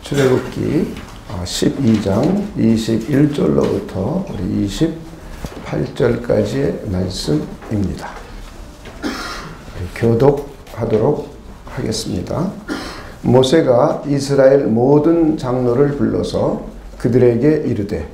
출애굽기 12장 21절로부터 28절까지의 말씀입니다. 교독하도록 하겠습니다. 모세가 이스라엘 모든 장로를 불러서 그들에게 이르되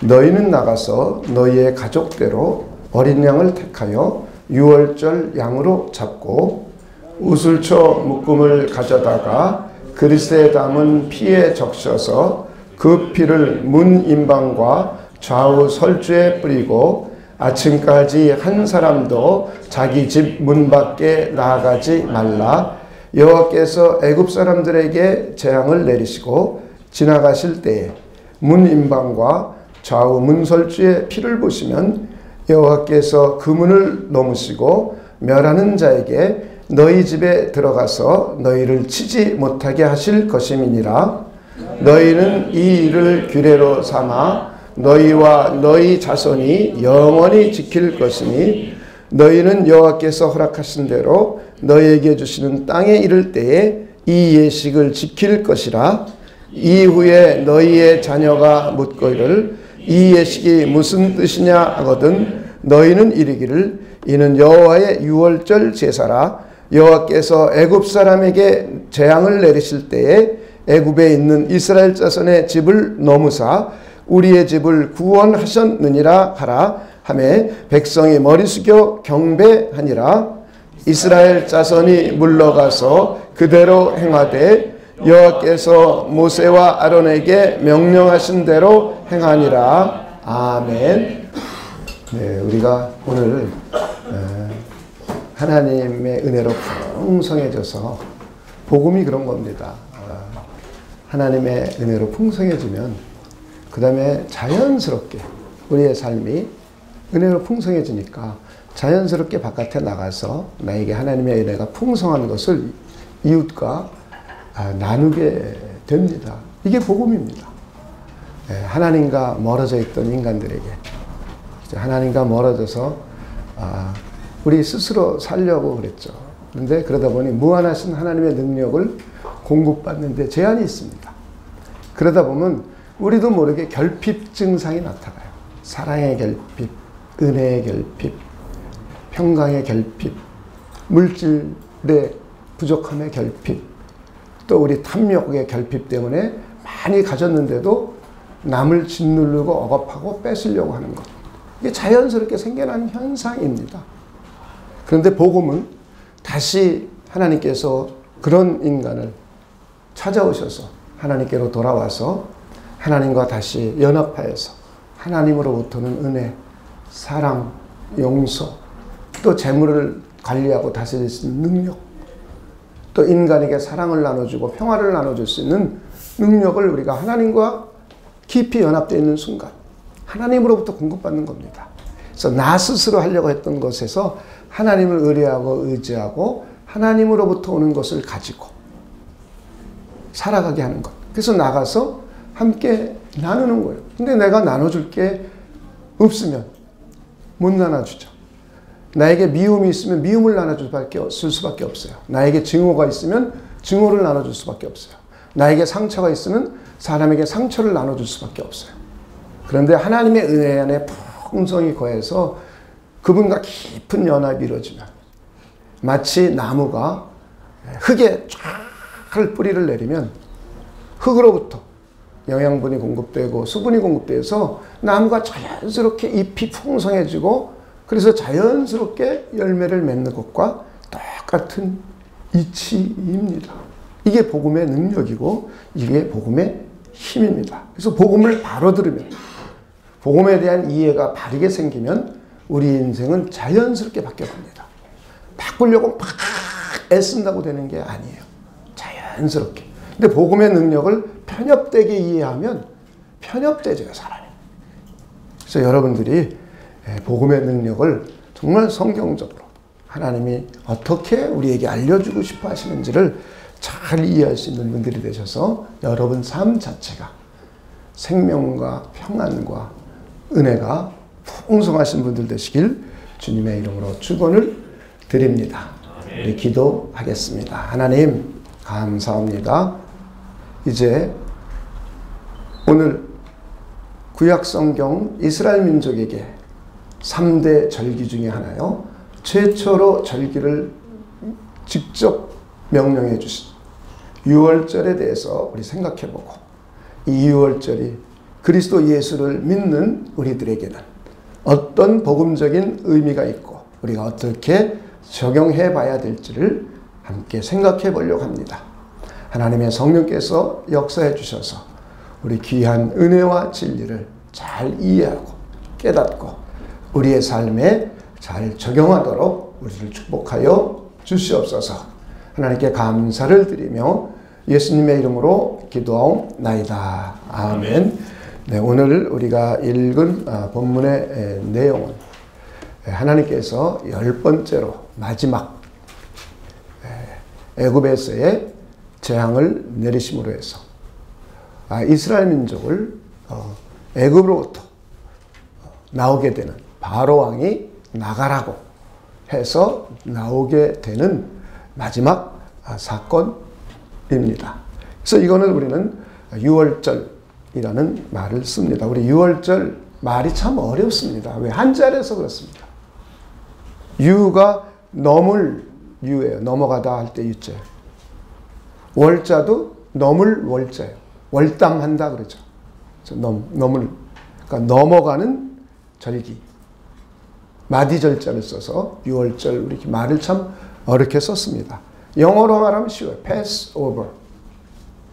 너희는 나가서 너희의 가족대로 어린 양을 택하여 유월절 양으로 잡고 우슬초 묶음을 가져다가 그릇에 담은 피에 적셔서 그 피를 문 임방과 좌우 설주에 뿌리고 아침까지 한 사람도 자기 집 문 밖에 나아가지 말라. 여호와께서 애굽 사람들에게 재앙을 내리시고 지나가실 때에 문 임방과 좌우 문 설주에 피를 보시면 여호와께서 그 문을 넘으시고 멸하는 자에게 너희 집에 들어가서 너희를 치지 못하게 하실 것임이니라. 너희는 이 일을 규례로 삼아 너희와 너희 자손이 영원히 지킬 것이니 너희는 여호와께서 허락하신 대로 너희에게 주시는 땅에 이를 때에 이 예식을 지킬 것이라. 이후에 너희의 자녀가 묻거이를 이 예식이 무슨 뜻이냐 하거든 너희는 이르기를 이는 여호와의 유월절 제사라. 여호와께서 애굽 사람에게 재앙을 내리실 때에 애굽에 있는 이스라엘 자손의 집을 넘으사 우리의 집을 구원하셨느니라 하라 하매 백성이 머리 숙여 경배하니라. 이스라엘 자손이 물러가서 그대로 행하되 여호와께서 모세와 아론에게 명령하신 대로 행하니라. 아멘. 네, 우리가 오늘 하나님의 은혜로 풍성해져서 복음이 그런 겁니다. 하나님의 은혜로 풍성해지면 그 다음에 자연스럽게 우리의 삶이 은혜로 풍성해지니까 자연스럽게 바깥에 나가서 나에게 하나님의 은혜가 풍성한 것을 이웃과 나누게 됩니다. 이게 복음입니다. 하나님과 멀어져 있던 인간들에게 하나님과 멀어져서 우리 스스로 살려고 그랬죠. 그런데 그러다 보니 무한하신 하나님의 능력을 공급받는데 제한이 있습니다. 그러다 보면 우리도 모르게 결핍 증상이 나타나요. 사랑의 결핍, 은혜의 결핍, 평강의 결핍, 물질의 부족함의 결핍, 또 우리 탐욕의 결핍 때문에 많이 가졌는데도 남을 짓누르고 억압하고 뺏으려고 하는 것. 이게 자연스럽게 생겨난 현상입니다. 그런데 복음은 다시 하나님께서 그런 인간을 찾아오셔서 하나님께로 돌아와서 하나님과 다시 연합하여서 하나님으로부터는 은혜, 사랑, 용서, 또 재물을 관리하고 다스릴 수 있는 능력, 또 인간에게 사랑을 나눠주고 평화를 나눠줄 수 있는 능력을 우리가 하나님과 깊이 연합되어 있는 순간 하나님으로부터 공급받는 겁니다. 그래서 나 스스로 하려고 했던 것에서 하나님을 의뢰하고 의지하고 하나님으로부터 오는 것을 가지고 살아가게 하는 것. 그래서 나가서 함께 나누는 거예요. 근데 내가 나눠줄 게 없으면 못 나눠주죠. 나에게 미움이 있으면 미움을 나눠줄 수밖에 없어요. 나에게 증오가 있으면 증오를 나눠줄 수밖에 없어요. 나에게 상처가 있으면 사람에게 상처를 나눠줄 수밖에 없어요. 그런데 하나님의 은혜 안에 풍성이 거해서 그분과 깊은 연합이 이루어지면 마치 나무가 흙에 쫙 뿌리를 내리면 흙으로부터 영양분이 공급되고 수분이 공급돼서 나무가 자연스럽게 잎이 풍성해지고 그래서 자연스럽게 열매를 맺는 것과 똑같은 이치입니다. 이게 복음의 능력이고 이게 복음의 힘입니다. 그래서 복음을 바로 들으면 복음에 대한 이해가 바르게 생기면 우리 인생은 자연스럽게 바뀌어갑니다. 바꾸려고 막 애쓴다고 되는 게 아니에요. 자연스럽게. 근데 복음의 능력을 편협되게 이해하면 편협되져요, 사람이. 그래서 여러분들이 복음의 능력을 정말 성경적으로 하나님이 어떻게 우리에게 알려주고 싶어 하시는지를 잘 이해할 수 있는 분들이 되셔서 여러분 삶 자체가 생명과 평안과 은혜가 풍성하신 분들 되시길 주님의 이름으로 축원을 드립니다. 우리 기도하겠습니다. 하나님 감사합니다. 이제 오늘 구약성경 이스라엘 민족에게 3대 절기 중에 하나요. 최초로 절기를 직접 명령해 주신 유월절에 대해서 우리 생각해보고, 이 유월절이 그리스도 예수를 믿는 우리들에게는 어떤 복음적인 의미가 있고 우리가 어떻게 적용해 봐야 될지를 함께 생각해 보려고 합니다. 하나님의 성령께서 역사해 주셔서 우리 귀한 은혜와 진리를 잘 이해하고 깨닫고 우리의 삶에 잘 적용하도록 우리를 축복하여 주시옵소서. 하나님께 감사를 드리며 예수님의 이름으로 기도하옵나이다. 아멘. 네, 오늘 우리가 읽은 본문의 내용은 하나님께서 10번째로 마지막 애굽에서의 재앙을 내리심으로 해서 이스라엘 민족을 애굽으로부터 나오게 되는 바로 왕이 나가라고 해서 나오게 되는 마지막 사건입니다. 그래서 이거는 우리는 유월절이라는 말을 씁니다. 우리 유월절 말이 참 어렵습니다. 왜? 한자리에서 그렇습니다. 유가 넘을 유예요. 넘어가다 할 때 유자. 월자도 넘을 월자예요. 월담한다 그러죠. 넘을, 그러니까 넘어가는 절기. 마디절자를 써서 유월절 이렇게 말을 참 어렵게 썼습니다. 영어로 말하면 쉬워요. pass over.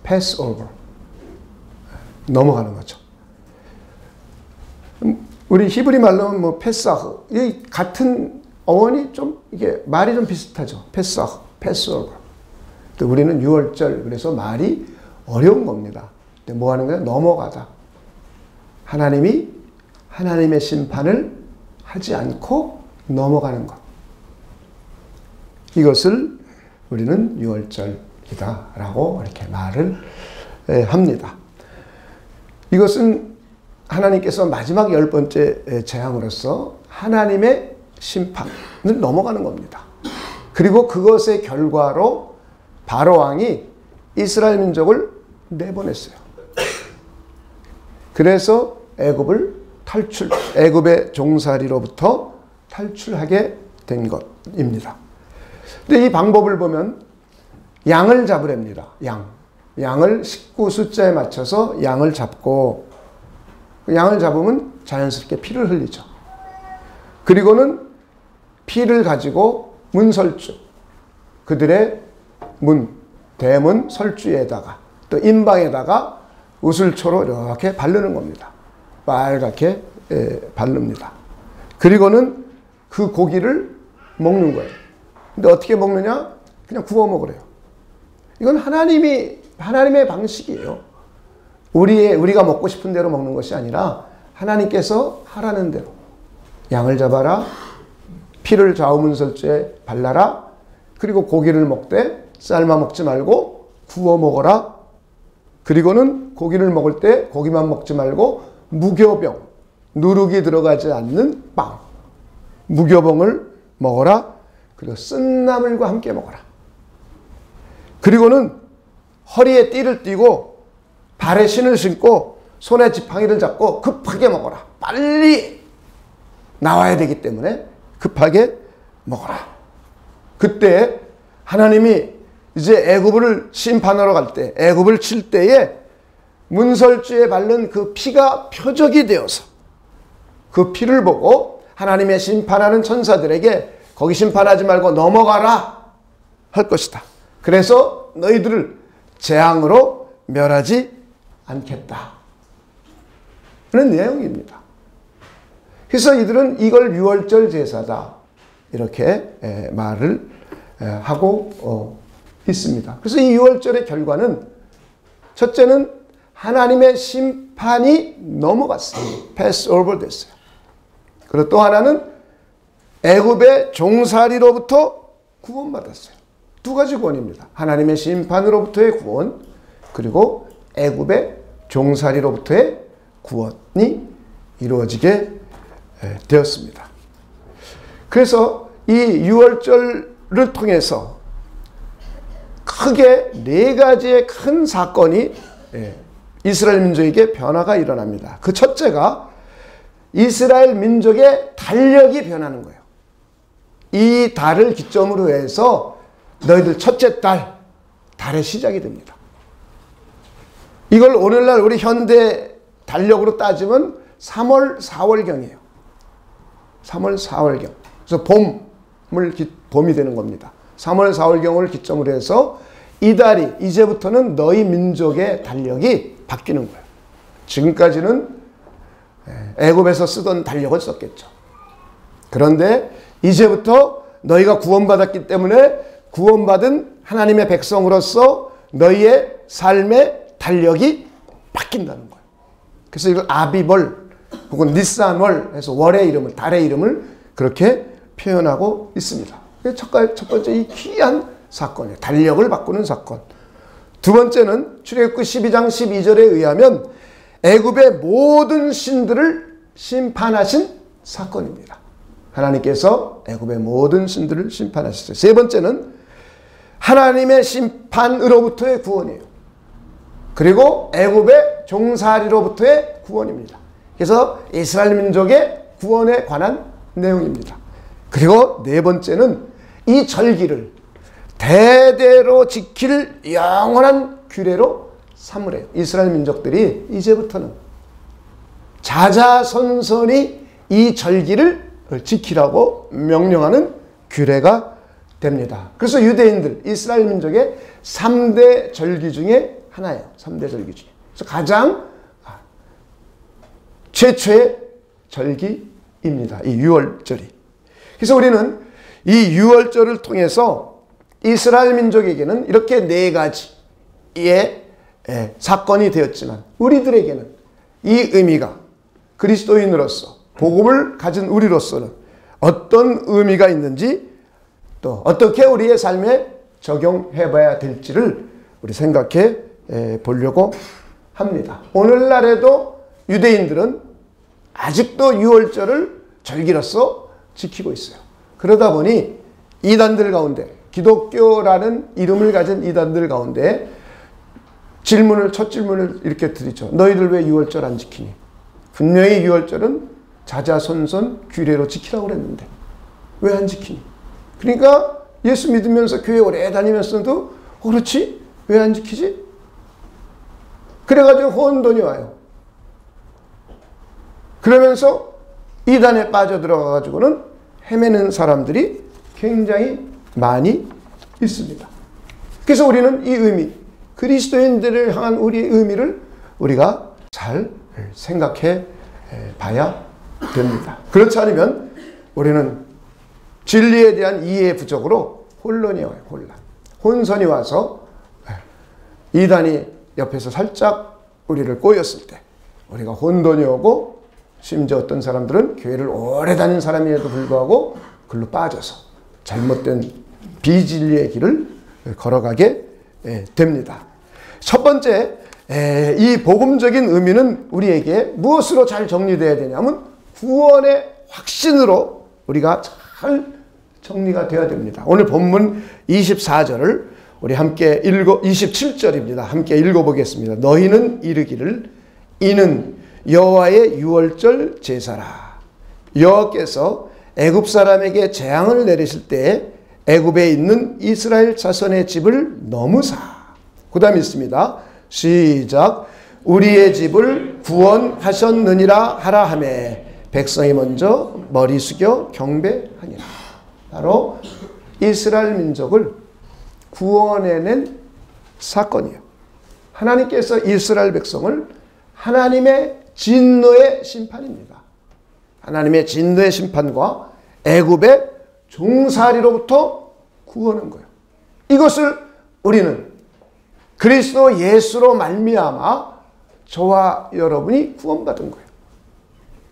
pass over. 넘어가는 거죠. 우리 히브리 말로는 뭐 페사흐, 이 같은 어원이 좀 이게 말이 좀 비슷하죠. 페사흐, 패스오버. 또 우리는 유월절, 그래서 말이 어려운 겁니다. 근데 뭐 하는 거예요? 넘어가다. 하나님이 하나님의 심판을 하지 않고 넘어가는 것. 이것을 우리는 유월절이다라고 이렇게 말을 합니다. 이것은 하나님께서 마지막 10번째 재앙으로서 하나님의 심판을 넘어가는 겁니다. 그리고 그것의 결과로 바로 왕이 이스라엘 민족을 내보냈어요. 그래서 애굽의 종살이로부터 탈출하게 된 것입니다. 근데 이 방법을 보면 양을 잡으랍니다. 양을 19 숫자에 맞춰서 양을 잡고, 양을 잡으면 자연스럽게 피를 흘리죠. 그리고는 피를 가지고 문설주, 그들의 대문 설주에다가 또 임방에다가 우슬초로 이렇게 바르는 겁니다. 빨갛게 바릅니다. 그리고는 그 고기를 먹는 거예요. 근데 어떻게 먹느냐? 그냥 구워 먹으래요. 이건 하나님의 방식이에요. 우리가 먹고 싶은 대로 먹는 것이 아니라 하나님께서 하라는 대로. 양을 잡아라. 피를 좌우문설주에 발라라. 그리고 고기를 먹되 삶아 먹지 말고 구워 먹어라. 그리고는 고기를 먹을 때 고기만 먹지 말고 무교병, 누룩이 들어가지 않는 빵, 무교병을 먹어라. 그리고 쓴 나물과 함께 먹어라. 그리고는 허리에 띠를 띠고 발에 신을 신고 손에 지팡이를 잡고 급하게 먹어라. 빨리 나와야 되기 때문에 급하게 먹어라. 그때 하나님이 이제 애굽을 심판하러 갈 때, 애굽을 칠 때에 문설주에 바른 그 피가 표적이 되어서 그 피를 보고 하나님의 심판하는 천사들에게 거기 심판하지 말고 넘어가라 할 것이다. 그래서 너희들을 재앙으로 멸하지 않겠다 하는 내용입니다. 그래서 이들은 이걸 유월절 제사다 이렇게 말을 하고 있습니다. 그래서 이 유월절의 결과는 첫째는 하나님의 심판이 넘어갔어요. 패스 오버 됐어요. 그리고 또 하나는 애굽의 종살이로부터 구원받았어요. 두 가지 구원입니다. 하나님의 심판으로부터의 구원, 그리고 애굽의 종살이로부터의 구원이 이루어지게 되었습니다. 그래서 이 유월절을 통해서 크게 네 가지의 큰 사건이 이스라엘 민족에게 변화가 일어납니다. 그 첫째가 이스라엘 민족의 달력이 변하는 거예요. 이 달을 기점으로 해서 너희들 첫째 달의 시작이 됩니다. 이걸 오늘날 우리 현대 달력으로 따지면 3월, 4월경이에요. 3월, 4월경. 그래서 봄이 되는 겁니다. 3월, 4월경을 기점으로 해서 이 달이 이제부터는 너희 민족의 달력이 바뀌는 거예요. 지금까지는 애굽에서 쓰던 달력을 썼겠죠. 그런데 이제부터 너희가 구원받았기 때문에 구원받은 하나님의 백성으로서 너희의 삶의 달력이 바뀐다는 거예요. 그래서 이걸 아비벌 혹은 니산월 해서 월의 이름을, 달의 이름을 그렇게 표현하고 있습니다. 첫 번째 이 귀한 사건이에요. 달력을 바꾸는 사건. 두 번째는 출애굽기 12장 12절에 의하면 애굽의 모든 신들을 심판하신 사건입니다. 하나님께서 애굽의 모든 신들을 심판하셨어요. 세 번째는 하나님의 심판으로부터의 구원이에요. 그리고 애굽의 종살이로부터의 구원입니다. 그래서 이스라엘 민족의 구원에 관한 내용입니다. 그리고 네 번째는 이 절기를 대대로 지킬 영원한 규례로 삼으래요. 이스라엘 민족들이 이제부터는 자자손손이 이 절기를 지키라고 명령하는 규례가 됩니다. 그래서 유대인들, 이스라엘 민족의 3대 절기 중에 하나예요. 3대 절기 중에. 그래서 가장 최초의 절기입니다. 이 유월절이. 그래서 우리는 이 유월절을 통해서 이스라엘 민족에게는 이렇게 네 가지의 사건이 되었지만 우리들에게는 이 의미가 그리스도인으로서 복음을 가진 우리로서는 어떤 의미가 있는지 또 어떻게 우리의 삶에 적용해 봐야 될지를 우리 생각해 보려고 합니다. 오늘날에도 유대인들은 아직도 유월절을 절기로서 지키고 있어요. 그러다 보니 이단들 가운데, 기독교라는 이름을 가진 이단들 가운데 첫 질문을 이렇게 드리죠. 너희들 왜 유월절 안 지키니? 분명히 유월절은 자자손손 규례로 지키라고 그랬는데 왜 안 지키니? 그러니까 예수 믿으면서 교회 오래 다니면서도 그렇지? 왜 안 지키지? 그래가지고 혼돈이 와요. 그러면서 이단에 빠져들어가가지고는 헤매는 사람들이 굉장히 많이 있습니다. 그래서 우리는 이 의미, 그리스도인들을 향한 우리의 의미를 우리가 잘 생각해 봐야 됩니다. 그렇지 않으면 우리는 진리에 대한 이해 부족으로 혼란이 와요. 혼선이 와서 이단이 옆에서 살짝 우리를 꼬였을 때 우리가 혼돈이 오고 심지어 어떤 사람들은 교회를 오래 다닌 사람임에도 불구하고 글로 빠져서 잘못된 비진리의 길을 걸어가게 됩니다. 첫 번째, 이 복음적인 의미는 우리에게 무엇으로 잘 정리되어야 되냐면 구원의 확신으로 우리가 잘 정리가 되어야 됩니다. 오늘 본문 24절을 우리 함께 27절입니다. 함께 읽어보겠습니다. 너희는 이르기를 이는 여호와의 유월절 제사라. 여호와께서 애굽 사람에게 재앙을 내리실 때 애굽에 있는 이스라엘 자손의 집을 넘으사. 그 다음에 있습니다. 시작. 우리의 집을 구원하셨느니라 하라 하매 백성이 먼저 머리 숙여 경배하니라. 바로 이스라엘 민족을 구원해낸 사건이에요. 하나님께서 이스라엘 백성을 하나님의 진노의 심판입니다. 하나님의 진노의 심판과 애굽의 종살이로부터 구원한 거예요. 이것을 우리는 그리스도 예수로 말미암아 저와 여러분이 구원받은 거예요.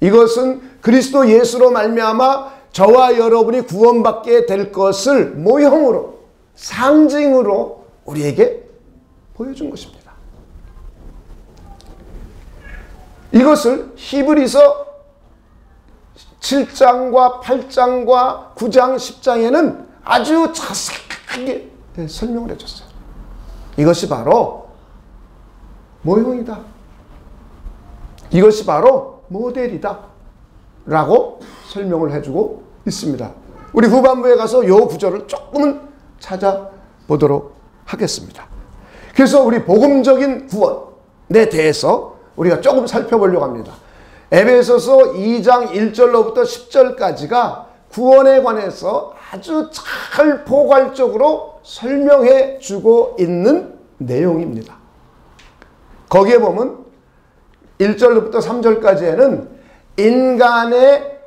이것은 그리스도 예수로 말미암아 저와 여러분이 구원받게 될 것을 모형으로, 상징으로 우리에게 보여준 것입니다. 이것을 히브리서 7장과 8장과 9장, 10장에는 아주 자세하게 설명을 해줬어요. 이것이 바로 모형이다. 이것이 바로 모델이다 라고 설명을 해주고 있습니다. 우리 후반부에 가서 이 구절을 조금은 찾아보도록 하겠습니다. 그래서 우리 복음적인 구원에 대해서 우리가 조금 살펴보려고 합니다. 에베소서 2장 1절로부터 10절까지가 구원에 관해서 아주 잘 포괄적으로 설명해 주고 있는 내용입니다. 거기에 보면 1절로부터 3절까지에는 인간의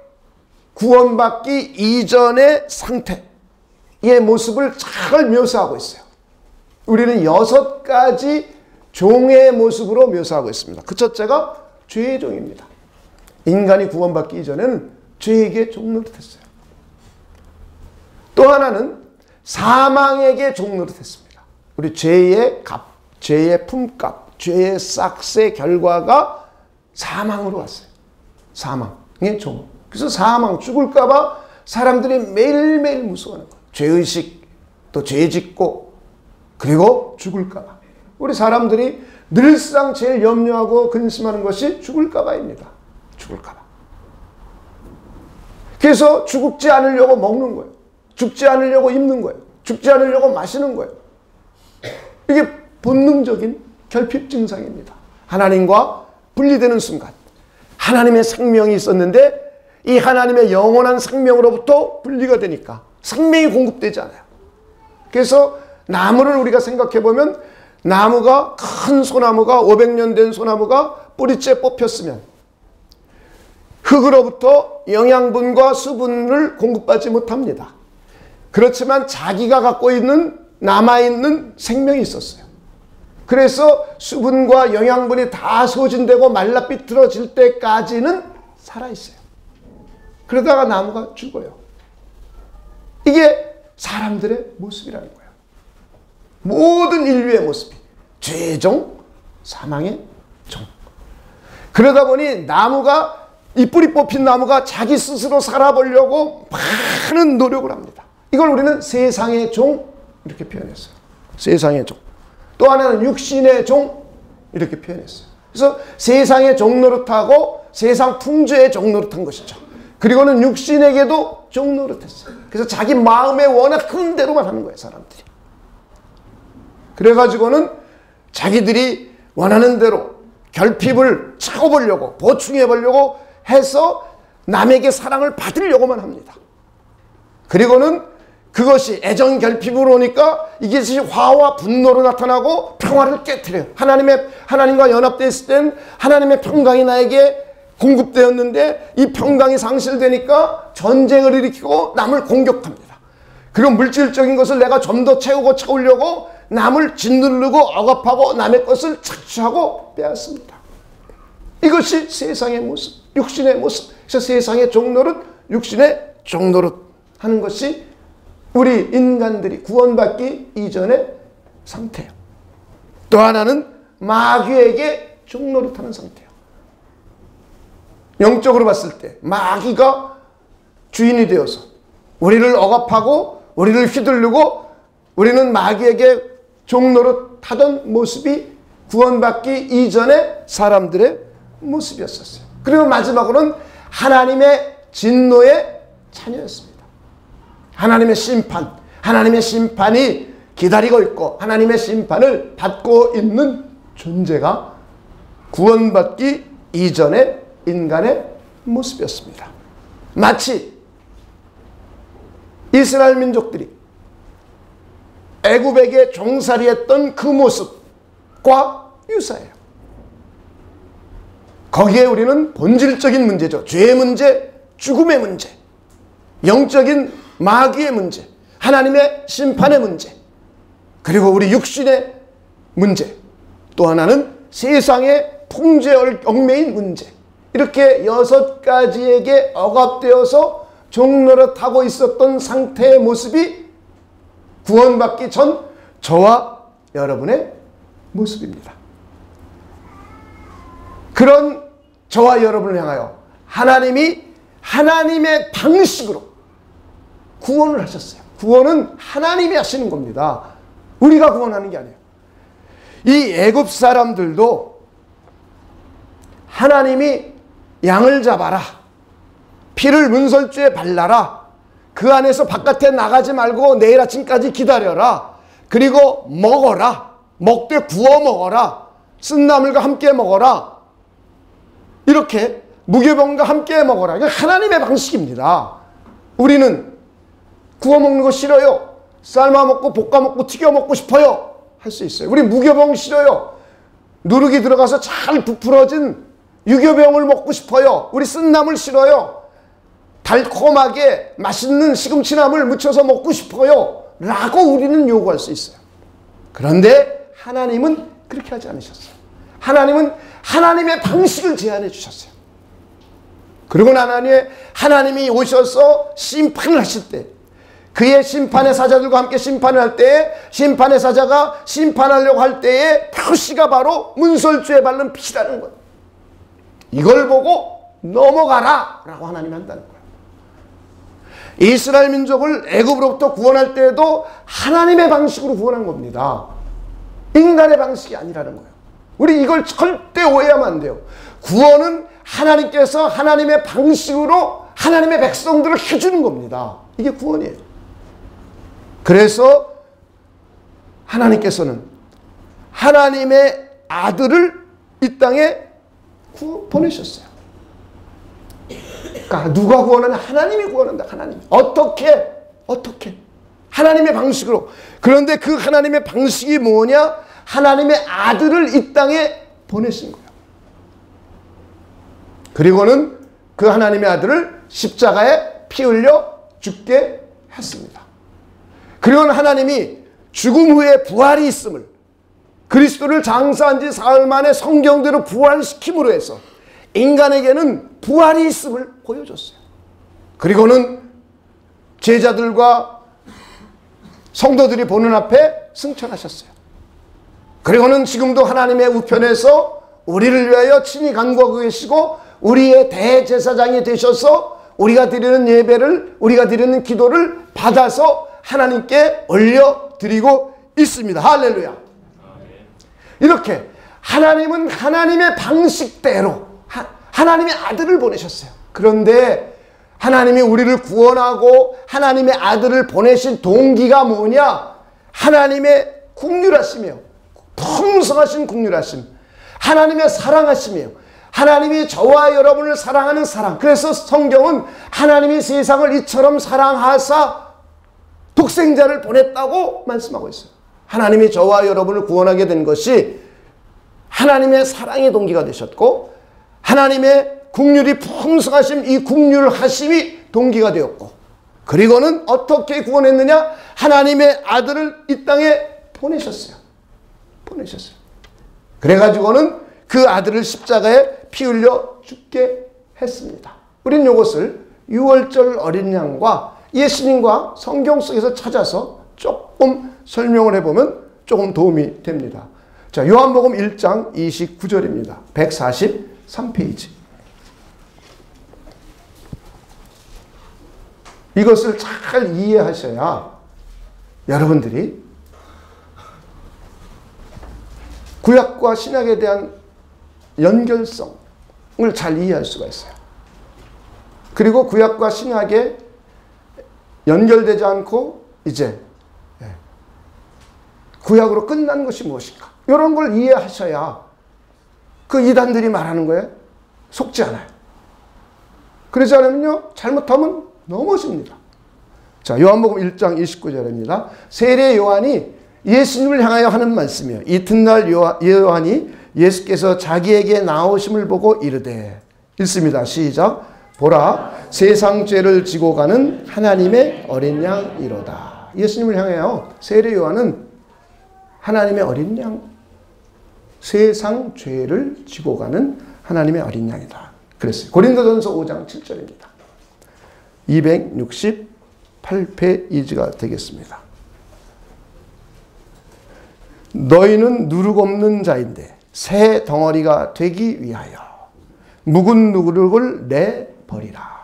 구원받기 이전의 상태의 모습을 잘 묘사하고 있어요. 우리는 6가지 종의 모습으로 묘사하고 있습니다. 그 첫째가 죄의 종입니다. 인간이 구원받기 이전에는 죄에게 종노릇했어요. 또 하나는 사망에게 종노릇했습니다. 우리 죄의 값, 죄의 품값, 죄의 싹세 결과가 사망으로 왔어요. 사망의 종. 그래서 사망, 죽을까 봐 사람들이 매일매일 무서워하는 거예요. 죄의식, 또 죄 짓고, 그리고 죽을까 봐. 우리 사람들이 늘상 제일 염려하고 근심하는 것이 죽을까 봐입니다. 죽을까 봐. 그래서 죽지 않으려고 먹는 거예요. 죽지 않으려고 입는 거예요. 죽지 않으려고 마시는 거예요. 이게 본능적인 결핍 증상입니다. 하나님과 분리되는 순간 하나님의 생명이 있었는데 이 하나님의 영원한 생명으로부터 분리가 되니까 생명이 공급되지 않아요. 그래서 나무를 우리가 생각해 보면 나무가 큰 소나무가 500년 된 소나무가 뿌리째 뽑혔으면 흙으로부터 영양분과 수분을 공급받지 못합니다. 그렇지만 자기가 갖고 있는 남아있는 생명이 있었어요. 그래서 수분과 영양분이 다 소진되고 말라 삐뚤어질 때까지는 살아있어요. 그러다가 나무가 죽어요. 이게 사람들의 모습이라는 거예요. 모든 인류의 모습이 죄의 종, 사망의 종. 그러다 보니 나무가 이 뿌리 뽑힌 나무가 자기 스스로 살아보려고 많은 노력을 합니다. 이걸 우리는 세상의 종 이렇게 표현했어요. 세상의 종. 또 하나는 육신의 종 이렇게 표현했어요. 그래서 세상의 종 노릇하고 세상 풍조의 종 노릇한 것이죠. 그리고는 육신에게도 종 노릇했어요. 그래서 자기 마음에 원하는 대로만 하는 거예요, 사람들이. 그래가지고는 자기들이 원하는 대로 결핍을 채워보려고 보충해보려고 해서 남에게 사랑을 받으려고만 합니다. 그리고는 그것이 애정 결핍으로 오니까 이것이 화와 분노로 나타나고 평화를 깨트려요. 하나님과 연합되어 있을 땐 하나님의 평강이 나에게 공급되었는데 이 평강이 상실되니까 전쟁을 일으키고 남을 공격합니다. 그리고 물질적인 것을 내가 좀 더 채우려고 남을 짓누르고 억압하고 남의 것을 착취하고 빼앗습니다. 이것이 세상의 모습, 육신의 모습. 그래서 세상의 종노릇, 육신의 종노릇 하는 것이 우리 인간들이 구원받기 이전의 상태예요. 또 하나는 마귀에게 종노릇하는 상태예요. 영적으로 봤을 때 마귀가 주인이 되어서 우리를 억압하고 우리를 휘둘르고 우리는 마귀에게 종노릇하던 모습이 구원받기 이전의 사람들의 모습이었었어요. 그리고 마지막으로는 하나님의 진노의 자녀였습니다. 하나님의 심판, 하나님의 심판이 기다리고 있고 하나님의 심판을 받고 있는 존재가 구원받기 이전의 인간의 모습이었습니다. 마치 이스라엘 민족들이 애굽에게 종살이했던 그 모습과 유사해요. 거기에 우리는 본질적인 문제죠. 죄의 문제, 죽음의 문제, 영적인 마귀의 문제, 하나님의 심판의 문제, 그리고 우리 육신의 문제, 또 하나는 세상의 풍조에 얽매인 문제, 이렇게 6가지에게 억압되어서 종노릇하고 있었던 상태의 모습이 구원받기 전 저와 여러분의 모습입니다. 그런 저와 여러분을 향하여 하나님이 하나님의 방식으로 구원을 하셨어요. 구원은 하나님이 하시는 겁니다. 우리가 구원하는 게 아니에요. 이 애굽 사람들도 하나님이 양을 잡아라. 피를 문설주에 발라라. 그 안에서 바깥에 나가지 말고 내일 아침까지 기다려라. 그리고 먹어라. 먹되 구워 먹어라. 쓴나물과 함께 먹어라. 이렇게 무교병과 함께 먹어라. 이거 하나님의 방식입니다. 우리는 구워 먹는 거 싫어요. 삶아 먹고 볶아 먹고 튀겨 먹고 싶어요. 할 수 있어요. 우리 무교병 싫어요. 누룩이 들어가서 잘 부풀어진 유교병을 먹고 싶어요. 우리 쓴나물 싫어요. 달콤하게 맛있는 시금치나물 묻혀서 먹고 싶어요. 라고 우리는 요구할 수 있어요. 그런데 하나님은 그렇게 하지 않으셨어요. 하나님은 하나님의 방식을 제안해 주셨어요. 그리고 하나님이 오셔서 심판을 하실 때, 그의 심판의 사자들과 함께 심판을 할 때에, 심판의 사자가 심판하려고 할 때에 표시가 바로 문설주에 바른 피라는 거예요. 이걸 보고 넘어가라 라고 하나님이 한다는 거예요. 이스라엘 민족을 애굽으로부터 구원할 때에도 하나님의 방식으로 구원한 겁니다. 인간의 방식이 아니라는 거예요. 우리 이걸 절대 오해하면 안 돼요. 구원은 하나님께서 하나님의 방식으로 하나님의 백성들을 해주는 겁니다. 이게 구원이에요. 그래서 하나님께서는 하나님의 아들을 이 땅에 보내셨어요. 그러니까 누가 구원하냐? 하나님이 구원한다. 하나님. 어떻게? 하나님의 방식으로. 그런데 그 하나님의 방식이 뭐냐? 하나님의 아들을 이 땅에 보내신 거예요. 그리고는 그 하나님의 아들을 십자가에 피 흘려 죽게 했습니다. 그리고는 하나님이 죽음 후에 부활이 있음을, 그리스도를 장사한 지 사흘 만에 성경대로 부활시킴으로 해서 인간에게는 부활이 있음을 보여줬어요. 그리고는 제자들과 성도들이 보는 앞에 승천하셨어요. 그리고는 지금도 하나님의 우편에서 우리를 위하여 친히 간구하고 계시고 우리의 대제사장이 되셔서 우리가 드리는 예배를, 우리가 드리는 기도를 받아서 하나님께 올려드리고 있습니다. 할렐루야. 이렇게 하나님은 하나님의 방식대로 하나님의 아들을 보내셨어요. 그런데 하나님이 우리를 구원하고 하나님의 아들을 보내신 동기가 뭐냐? 하나님의 긍휼하심이에요. 풍성하신 긍휼하심. 하나님의 사랑하심이에요. 하나님이 저와 여러분을 사랑하는 사랑. 그래서 성경은 하나님이 세상을 이처럼 사랑하사 독생자를 보냈다고 말씀하고 있어요. 하나님이 저와 여러분을 구원하게 된 것이 하나님의 사랑의 동기가 되셨고 하나님의 긍휼이 풍성하심, 이 긍휼하심이 동기가 되었고, 그리고는 어떻게 구원했느냐? 하나님의 아들을 이 땅에 보내셨어요. 그래가지고는 그 아들을 십자가에 피 흘려 죽게 했습니다. 우리는 이것을 유월절 어린 양과 예수님과 성경 속에서 찾아서 조금 설명을 해보면 조금 도움이 됩니다. 자, 요한복음 1장 29절입니다. 143페이지. 이것을 잘 이해하셔야 여러분들이 구약과 신약에 대한 연결성을 잘 이해할 수가 있어요. 그리고 구약과 신약에 연결되지 않고 이제 구약으로 끝난 것이 무엇인가? 이런 걸 이해하셔야 그 이단들이 말하는 거에 속지 않아요. 그러지 않으면요, 잘못하면 넘어집니다. 자, 요한복음 1장 29절입니다. 세례 요한이 예수님을 향하여 하는 말씀이에요. 이튿날 요한이 예수께서 자기에게 나오심을 보고 이르되, 읽습니다. 시작. 보라, 세상 죄를 지고 가는 하나님의 어린 양이로다. 예수님을 향하여 세례 요한은 하나님의 어린 양, 세상 죄를 지고 가는 하나님의 어린 양이다. 그랬어요. 고린도전서 5장 7절입니다. 268페이지가 되겠습니다. 너희는 누룩 없는 자인데 새 덩어리가 되기 위하여 묵은 누룩을 내버리라.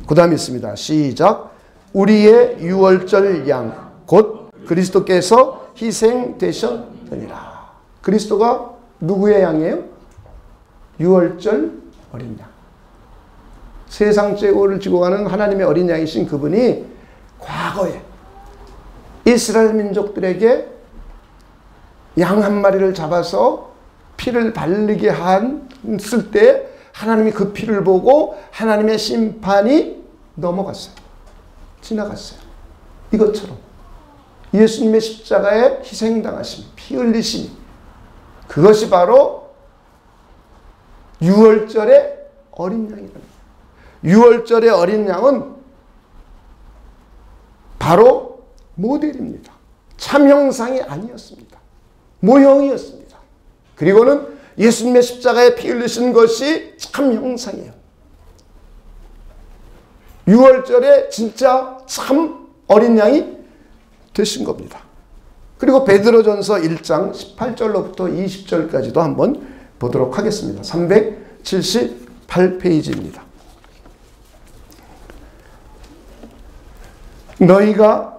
그 다음 있습니다. 시작. 우리의 유월절 양 곧 그리스도께서 희생되셨느니라. 그리스도가 누구의 양이에요? 유월절 어린 양. 세상 죄를 지고 가는 하나님의 어린 양이신 그분이 과거에 이스라엘 민족들에게 양 한 마리를 잡아서 피를 바르게 했을 때 하나님이 그 피를 보고 하나님의 심판이 넘어갔어요. 지나갔어요. 이것처럼 예수님의 십자가에 희생당하심, 피 흘리심, 그것이 바로 유월절의 어린 양이라는 거예요. 유월절의 어린 양은 바로 모델입니다. 참형상이 아니었습니다. 모형이었습니다. 그리고는 예수님의 십자가에 피 흘리신 것이 참형상이에요. 유월절에 진짜 참 어린 양이 되신 겁니다. 그리고 베드로전서 1장 18절로부터 20절까지도 한번 보도록 하겠습니다. 378페이지입니다. 너희가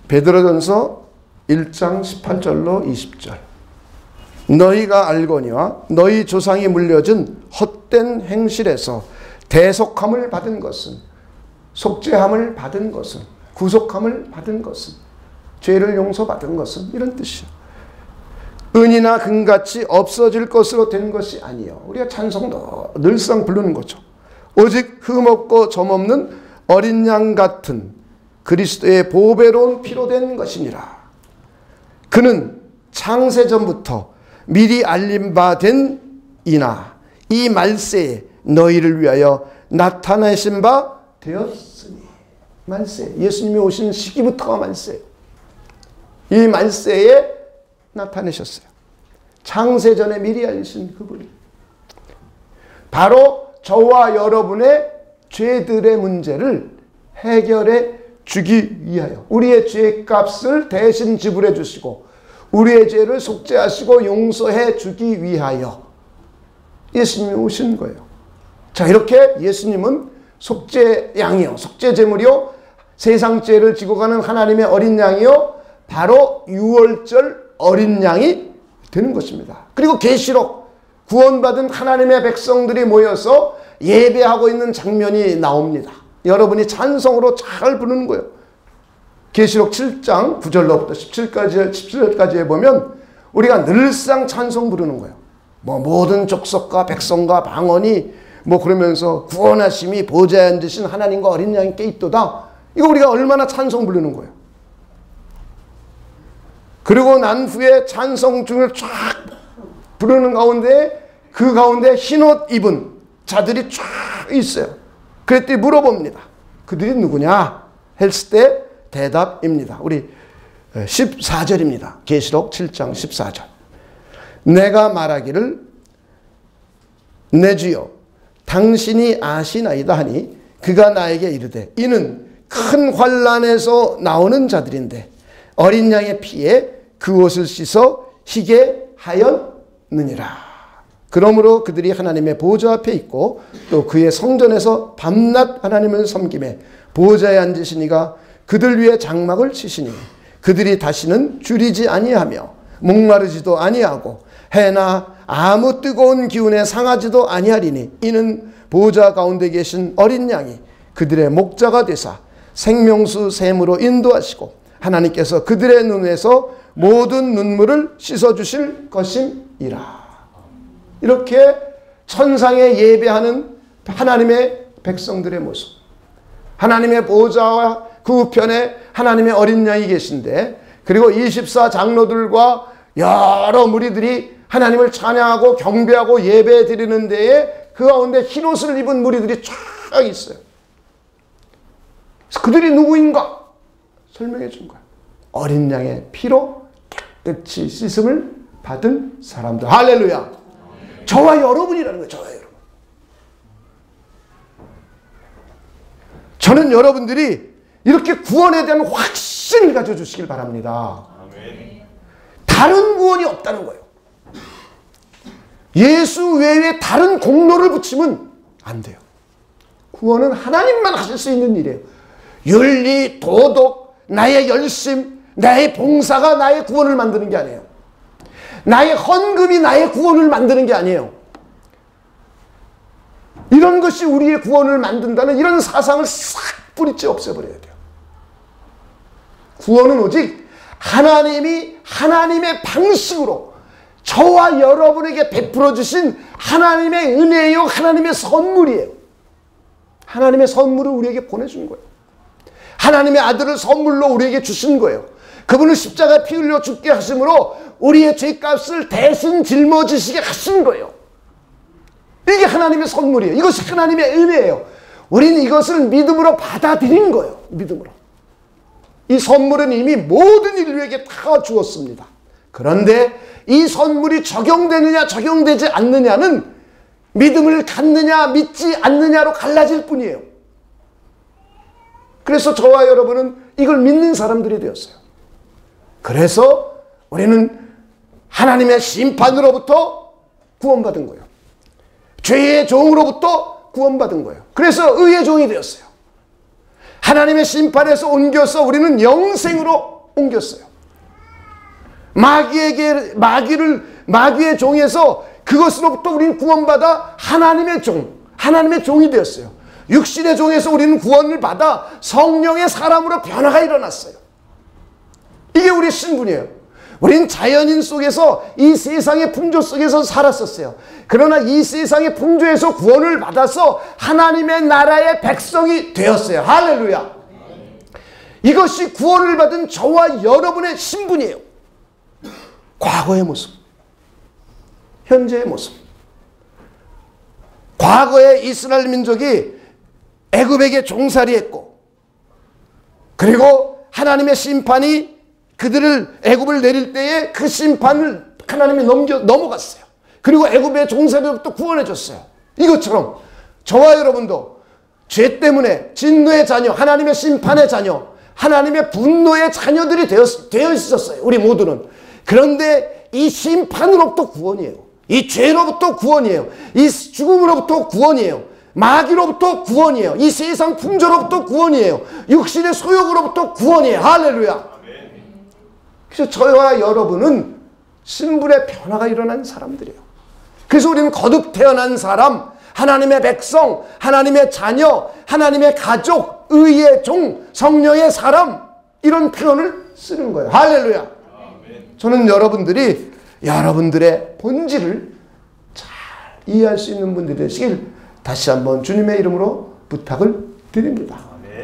베드로전서 1장 18절로 20절 너희가 알거니와 너희 조상이 물려준 헛된 행실에서 대속함을 받은 것은 속죄함을 받은 것은 구속함을 받은 것은 죄를 용서받은 것은 이런 뜻이요. 은이나 금같이 없어질 것으로 된 것이 아니요. 우리가 찬송도 늘상 부르는 거죠. 오직 흠없고 점없는 어린 양 같은 그리스도의 보배로운 피로 된 것이니라. 그는 창세전부터 미리 알림 바 된 이나 이 말세에 너희를 위하여 나타나신 바 되었으니. 말세, 예수님이 오신 시기부터가 말세. 이 말세에 나타내셨어요. 창세전에 미리 알리신 그분이 바로 저와 여러분의 죄들의 문제를 해결해 주기 위하여 우리의 죄값을 대신 지불해 주시고 우리의 죄를 속죄하시고 용서해 주기 위하여 예수님이 오신 거예요. 자, 이렇게 예수님은 속죄 양이요, 속죄 제물이요, 세상 죄를 지고 가는 하나님의 어린 양이요, 바로 유월절 어린 양이 되는 것입니다. 그리고 계시록 구원받은 하나님의 백성들이 모여서 예배하고 있는 장면이 나옵니다. 여러분이 찬송으로 잘 부르는 거예요. 계시록 7장 9절로부터 17절까지에 보면 우리가 늘상 찬송 부르는 거예요. 모든 족속과 백성과 방언이 그러면서 구원하심이 보좌에 앉으신 하나님과 어린 양이 께있도다. 이거 우리가 얼마나 찬송 부르는 거예요. 그리고 난 후에 찬송 중을 쫙 부르는 가운데 그 가운데 흰옷 입은 자들이 쫙 있어요. 그랬더니 물어봅니다. 그들이 누구냐 했을 때 대답입니다. 우리 14절입니다. 계시록 7장 14절. 내가 말하기를 내 주여 당신이 아시나이다 하니 그가 나에게 이르되 이는 큰 환난에서 나오는 자들인데 어린 양의 피에 그 옷을 씻어 희게 하였느니라. 그러므로 그들이 하나님의 보좌 앞에 있고 또 그의 성전에서 밤낮 하나님을 섬기매 보좌에 앉으시니가 그들 위에 장막을 치시니 그들이 다시는 줄이지 아니하며 목마르지도 아니하고 해나 아무 뜨거운 기운에 상하지도 아니하리니 이는 보좌 가운데 계신 어린 양이 그들의 목자가 되사 생명수 샘으로 인도하시고 하나님께서 그들의 눈에서 모든 눈물을 씻어주실 것임이라. 이렇게 천상에 예배하는 하나님의 백성들의 모습, 하나님의 보좌와 그 우편에 하나님의 어린 양이 계신데, 그리고 24 장로들과 여러 무리들이 하나님을 찬양하고 경배하고 예배 드리는 데에 그 가운데 흰옷을 입은 무리들이 쫙 있어요. 그들이 누구인가? 설명해 준 거야. 어린 양의 피로 깨끗이 씻음을 받은 사람들. 할렐루야. 저와 여러분이라는 거예요. 저와 여러분. 저는 여러분들이 이렇게 구원에 대한 확신을 가져주시길 바랍니다. 다른 구원이 없다는 거예요. 예수 외에 다른 공로를 붙이면 안 돼요. 구원은 하나님만 하실 수 있는 일이에요. 윤리, 도덕, 나의 열심, 나의 봉사가 나의 구원을 만드는 게 아니에요. 나의 헌금이 나의 구원을 만드는 게 아니에요. 이런 것이 우리의 구원을 만든다는 이런 사상을 싹 뿌리째 없애버려야 돼요. 구원은 오직 하나님이 하나님의 방식으로 저와 여러분에게 베풀어 주신 하나님의 은혜요, 하나님의 선물이에요. 하나님의 선물을 우리에게 보내준 거예요. 하나님의 아들을 선물로 우리에게 주신 거예요. 그분을 십자가에 피 흘려 죽게 하심으로 우리의 죄값을 대신 짊어지시게 하신 거예요. 이게 하나님의 선물이에요. 이것이 하나님의 은혜예요. 우리는 이것을 믿음으로 받아들인 거예요. 믿음으로. 이 선물은 이미 모든 인류에게 다 주었습니다. 그런데 이 선물이 적용되느냐 적용되지 않느냐는 믿음을 갖느냐 믿지 않느냐로 갈라질 뿐이에요. 그래서 저와 여러분은 이걸 믿는 사람들이 되었어요. 그래서 우리는 하나님의 심판으로부터 구원받은 거예요. 죄의 종으로부터 구원받은 거예요. 그래서 의의 종이 되었어요. 하나님의 심판에서 옮겨서 우리는 영생으로 옮겼어요. 마귀의 종에서 그것으로부터 우리는 구원받아 하나님의 종이 되었어요. 육신의 종에서 우리는 구원을 받아 성령의 사람으로 변화가 일어났어요. 이게 우리의 신분이에요. 우린 자연인 속에서 이 세상의 풍조 속에서 살았었어요. 그러나 이 세상의 풍조에서 구원을 받아서 하나님의 나라의 백성이 되었어요. 할렐루야. 이것이 구원을 받은 저와 여러분의 신분이에요. 과거의 모습, 현재의 모습. 과거에 이스라엘 민족이 애굽에게 종살이했고, 그리고 하나님의 심판이 그들을 애굽을 내릴 때에 그 심판을 하나님이 넘어갔어요. 그리고 애굽의 종살이로부터 구원해 줬어요. 이것처럼 저와 여러분도 죄 때문에 진노의 자녀, 하나님의 심판의 자녀, 하나님의 분노의 자녀들이 되어 있었어요. 우리 모두는. 그런데 이 심판으로부터 구원이에요. 이 죄로부터 구원이에요. 이 죽음으로부터 구원이에요. 마귀로부터 구원이에요. 이 세상 풍조로부터 구원이에요. 육신의 소욕으로부터 구원이에요. 할렐루야. 그래서 저와 여러분은 신분의 변화가 일어난 사람들이에요. 그래서 우리는 거듭 태어난 사람, 하나님의 백성, 하나님의 자녀, 하나님의 가족, 의의 종, 성령의 사람, 이런 표현을 쓰는 거예요. 할렐루야. 저는 여러분들이 여러분들의 본질을 잘 이해할 수 있는 분들이 되시길 다시 한번 주님의 이름으로 부탁을 드립니다.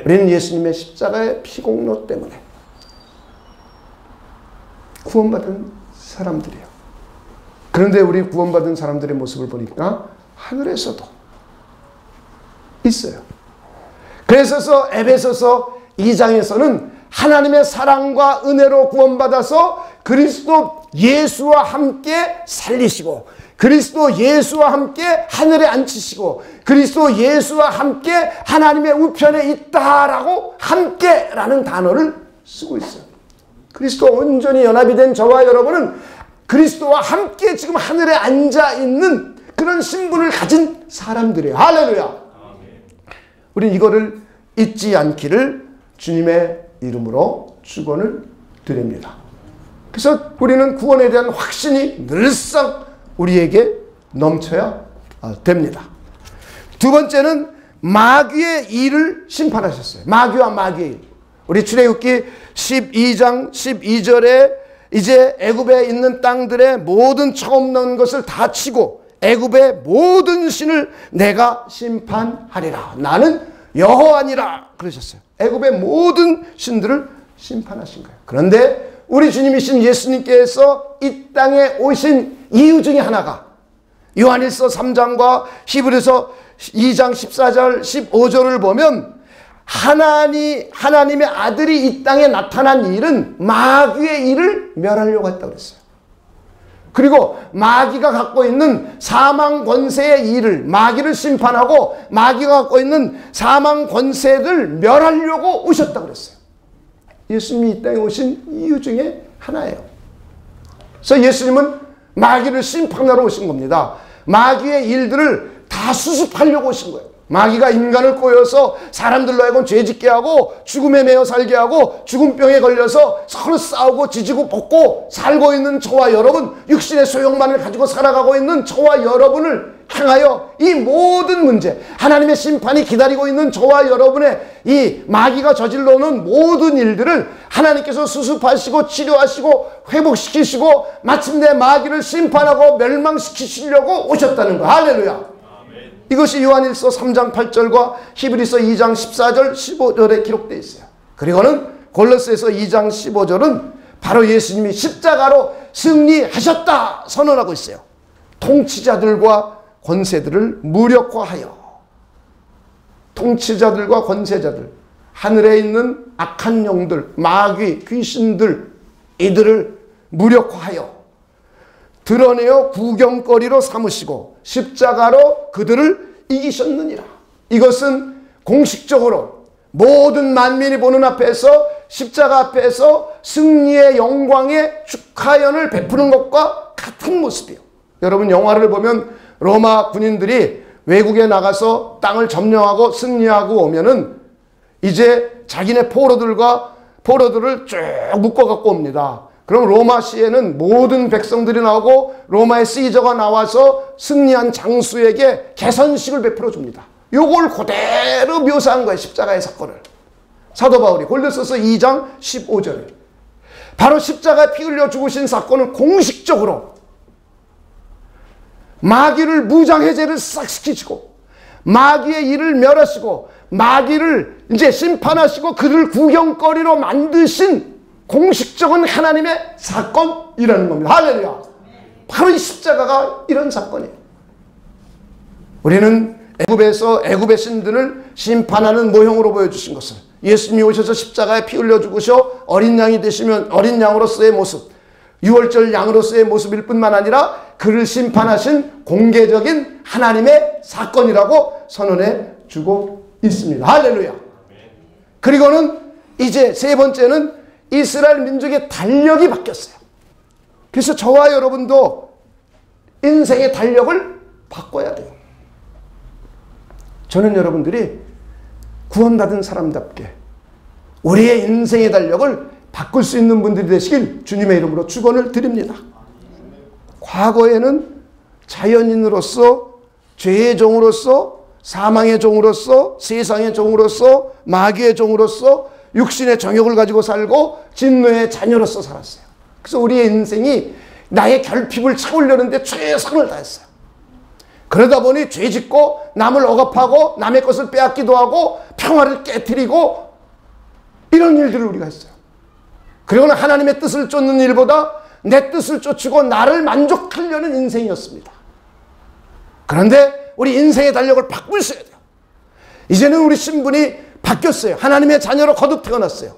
우리는 예수님의 십자가의 피공로 때문에 구원받은 사람들이에요. 그런데 우리 구원받은 사람들의 모습을 보니까 하늘에서도 있어요. 그래서 에베소서 2장에서는 하나님의 사랑과 은혜로 구원받아서 그리스도 예수와 함께 살리시고, 그리스도 예수와 함께 하늘에 앉히시고, 그리스도 예수와 함께 하나님의 우편에 있다라고 함께라는 단어를 쓰고 있어요. 그리스도와 온전히 연합이 된 저와 여러분은 그리스도와 함께 지금 하늘에 앉아있는 그런 신분을 가진 사람들이에요. 할렐루야. 우리는 이거를 잊지 않기를 주님의 이름으로 축원을 드립니다. 그래서 우리는 구원에 대한 확신이 늘상 우리에게 넘쳐야 됩니다. 두 번째는 마귀의 일을 심판하셨어요. 마귀와 마귀의 일. 우리 출애굽기 12장 12절에 이제 애굽에 있는 땅들의 모든 처음난 것을 다 치고 애굽의 모든 신을 내가 심판하리라. 나는 여호와니라 그러셨어요. 애굽의 모든 신들을 심판하신 거예요. 그런데 우리 주님이신 예수님께서 이 땅에 오신 이유 중에 하나가 요한일서 3장과 히브리서 2장 14절 15절을 보면 하나님의 아들이 이 땅에 나타난 일은 마귀의 일을 멸하려고 했다고 그랬어요. 그리고 마귀가 갖고 있는 사망 권세의 일을, 마귀를 심판하고 마귀가 갖고 있는 사망 권세를 멸하려고 오셨다고 그랬어요. 예수님이 이 땅에 오신 이유 중에 하나예요. 그래서 예수님은 마귀를 심판하러 오신 겁니다. 마귀의 일들을 다 수습하려고 오신 거예요. 마귀가 인간을 꼬여서 사람들로 하여금 죄짓게 하고 죽음에 매여 살게 하고 죽음병에 걸려서 서로 싸우고 지지고 볶고 살고 있는 저와 여러분, 육신의 소욕만을 가지고 살아가고 있는 저와 여러분을 향하여 이 모든 문제, 하나님의 심판이 기다리고 있는 저와 여러분의 이 마귀가 저질러 놓은 모든 일들을 하나님께서 수습하시고 치료하시고 회복시키시고 마침내 마귀를 심판하고 멸망시키시려고 오셨다는 거예요. 할렐루야. 이것이 요한일서 3장 8절과 히브리서 2장 14절 15절에 기록되어 있어요. 그리고는 골로새서 2장 15절은 바로 예수님이 십자가로 승리하셨다 선언하고 있어요. 통치자들과 권세들을 무력화하여, 통치자들과 권세자들, 하늘에 있는 악한 영들, 마귀, 귀신들, 이들을 무력화하여 드러내어 구경거리로 삼으시고 십자가로 그들을 이기셨느니라. 이것은 공식적으로 모든 만민이 보는 앞에서, 십자가 앞에서 승리의 영광의 축하연을 베푸는 것과 같은 모습이에요. 여러분, 영화를 보면 로마 군인들이 외국에 나가서 땅을 점령하고 승리하고 오면은 이제 자기네 포로들을 쭉 묶어 갖고 옵니다. 그럼 로마시에는 모든 백성들이 나오고 로마의 시저가 나와서 승리한 장수에게 개선식을 베풀어 줍니다. 요걸 그대로 묘사한 거예요. 십자가의 사건을. 사도 바울이 골로새서 2장 15절에 바로 십자가에 피 흘려 죽으신 사건은 공식적으로 마귀를 무장해제를 싹 시키시고 마귀의 일을 멸하시고 마귀를 이제 심판하시고 그를 구경거리로 만드신 공식적인 하나님의 사건이라는 겁니다. 할렐루야. 바로 이 십자가가 이런 사건이에요. 우리는 애굽에서 애굽의 신들을 심판하는 모형으로 보여주신 것을, 예수님이 오셔서 십자가에 피 흘려 죽으셔 어린 양이 되시면 어린 양으로서의 모습, 유월절 양으로서의 모습일 뿐만 아니라 그를 심판하신 공개적인 하나님의 사건이라고 선언해 주고 있습니다. 할렐루야. 그리고는 이제 세 번째는 이스라엘 민족의 달력이 바뀌었어요. 그래서 저와 여러분도 인생의 달력을 바꿔야 돼요. 저는 여러분들이 구원받은 사람답게 우리의 인생의 달력을 바꿀 수 있는 분들이 되시길 주님의 이름으로 축원을 드립니다. 과거에는 자연인으로서, 죄의 종으로서, 사망의 종으로서, 세상의 종으로서, 마귀의 종으로서 육신의 정욕을 가지고 살고 진노의 자녀로서 살았어요. 그래서 우리의 인생이 나의 결핍을 채우려는데 최선을 다했어요. 그러다 보니 죄짓고 남을 억압하고 남의 것을 빼앗기도 하고 평화를 깨트리고 이런 일들을 우리가 했어요. 그리고는 하나님의 뜻을 쫓는 일보다 내 뜻을 쫓고 나를 만족하려는 인생이었습니다. 그런데 우리 인생의 달력을 바꾸셔야 돼요. 이제는 우리 신분이 바뀌었어요. 하나님의 자녀로 거듭 태어났어요.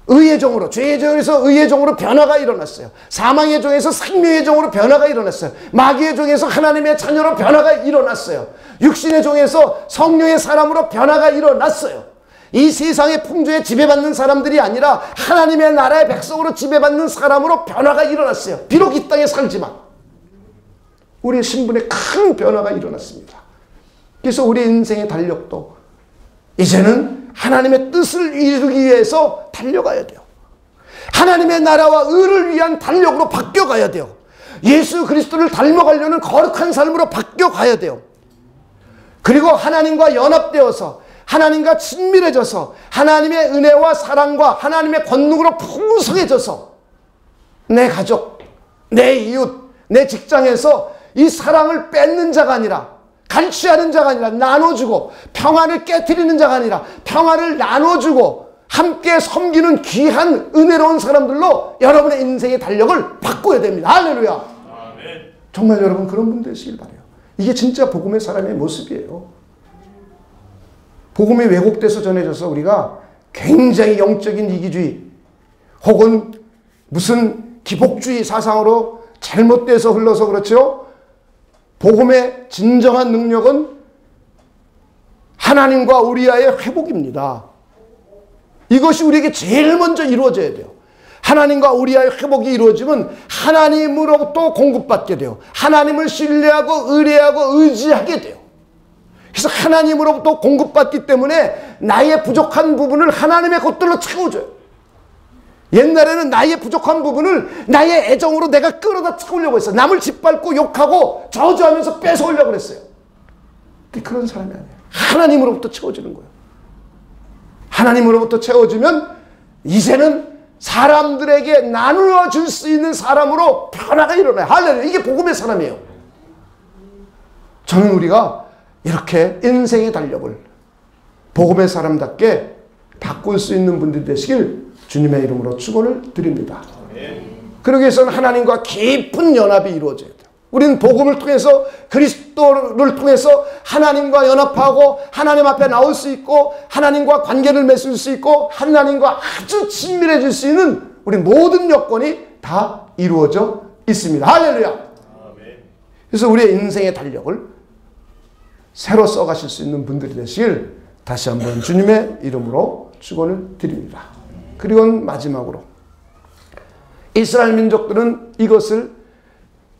의의 종으로, 죄의 종에서 의의 종으로 변화가 일어났어요. 사망의 종에서 생명의 종으로 변화가 일어났어요. 마귀의 종에서 하나님의 자녀로 변화가 일어났어요. 육신의 종에서 성령의 사람으로 변화가 일어났어요. 이 세상의 풍조에 지배받는 사람들이 아니라 하나님의 나라의 백성으로 지배받는 사람으로 변화가 일어났어요. 비록 이 땅에 살지만 우리의 신분에 큰 변화가 일어났습니다. 그래서 우리 인생의 달력도 이제는 하나님의 뜻을 이루기 위해서 달려가야 돼요. 하나님의 나라와 의를 위한 달력으로 바뀌어가야 돼요. 예수 그리스도를 닮아가려는 거룩한 삶으로 바뀌어가야 돼요. 그리고 하나님과 연합되어서 하나님과 친밀해져서 하나님의 은혜와 사랑과 하나님의 권능으로 풍성해져서 내 가족, 내 이웃, 내 직장에서 이 사랑을 뺏는 자가 아니라, 갈취하는 자가 아니라 나눠주고, 평화를 깨트리는 자가 아니라 평화를 나눠주고 함께 섬기는 귀한 은혜로운 사람들로 여러분의 인생의 달력을 바꿔야 됩니다. 할렐루야. 아멘. 정말 여러분 그런 분 되시길 바라요. 이게 진짜 복음의 사람의 모습이에요. 복음이 왜곡돼서 전해져서 우리가 굉장히 영적인 이기주의 혹은 무슨 기복주의 사상으로 잘못돼서 흘러서 그렇죠. 복음의 진정한 능력은 하나님과 우리와의 회복입니다. 이것이 우리에게 제일 먼저 이루어져야 돼요. 하나님과 우리와의 회복이 이루어지면 하나님으로부터 공급받게 돼요. 하나님을 신뢰하고 의뢰하고 의지하게 돼요. 그래서 하나님으로부터 공급받기 때문에 나의 부족한 부분을 하나님의 것들로 채워줘요. 옛날에는 나의 부족한 부분을 나의 애정으로 내가 끌어다 채우려고 했어요. 남을 짓밟고 욕하고 저주하면서 뺏어오려고 그랬어요. 근데 그런 사람이 아니에요. 하나님으로부터 채워주는 거예요. 하나님으로부터 채워주면 이제는 사람들에게 나누어 줄 수 있는 사람으로 변화가 일어나요. 할렐루야. 이게 복음의 사람이에요. 저는 우리가 이렇게 인생의 달력을 복음의 사람답게 바꿀 수 있는 분들이 되시길 주님의 이름으로 축원을 드립니다. 그러기 위해서는 하나님과 깊은 연합이 이루어져야 돼요. 우리는 복음을 통해서 그리스도를 통해서 하나님과 연합하고 하나님 앞에 나올 수 있고 하나님과 관계를 맺을 수 있고 하나님과 아주 친밀해질 수 있는 우리 모든 여건이 다 이루어져 있습니다. 할렐루야. 그래서 우리의 인생의 달력을 새로 써가실 수 있는 분들이 되시길 다시 한번 주님의 이름으로 축원을 드립니다. 그리고 마지막으로 이스라엘 민족들은 이것을